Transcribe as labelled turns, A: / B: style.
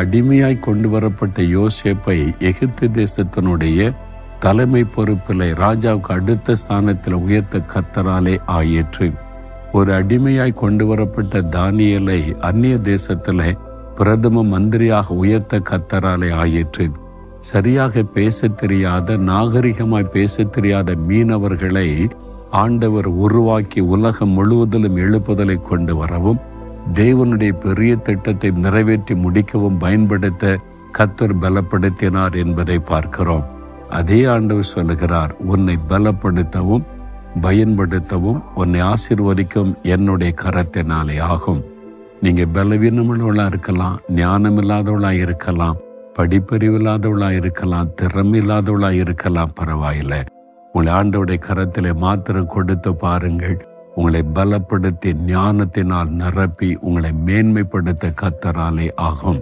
A: அடிமையாய் கொண்டு வரப்பட்ட யோசேப்பை எகிப்து தேசத்தினுடைய தலைமை பொறுப்பில் ராஜாவுக்கு அடுத்த ஸ்தானத்தில் உயர்த்த கர்த்தராலே ஆயிற்று. ஒரு அடிமையாய் கொண்டு வரப்பட்ட தானியேலை அந்நிய தேசத்தில் பிரதம மந்திரியாக உயர்த்த கர்த்தராலே ஆயிற்று. சரியாக பேச தெரியாத, நாகரிகமாய் பேச தெரியாத மீனவர்களை ஆண்டவர் உருவாக்கி உலகம் முழுவதிலும் எழுப்புதலை கொண்டு வரவும் தேவனுடைய பெரிய திட்டத்தை நிறைவேற்றி முடிக்கவும் பயன்படுத்த கர்த்தர் பலப்படுத்தினார் என்பதை பார்க்கிறோம். அதே ஆண்டவர் சொல்லுகிறார், உன்னை பலப்படுத்தவும் பயன்படுத்தவும் உன்னை ஆசீர்வதிக்கும் என்னுடைய கரத்தினாலே ஆகும். நீங்க பலவீனமுள்ளவளா இருக்கலாம், ஞானம் இல்லாதவளா இருக்கலாம், படிப்பறிவு இல்லாதவளா இருக்கலாம், திறமை இல்லாதவளா இருக்கலாம், பரவாயில்லை. உங்களை ஆண்டவருடைய கரத்திலே மாத்திரம் கொடுத்து பாருங்கள். உங்களை பலப்படுத்தி ஞானத்தினால் நிரப்பி உங்களை மேன்மைப்படுத்த கர்த்தராலே ஆகும்.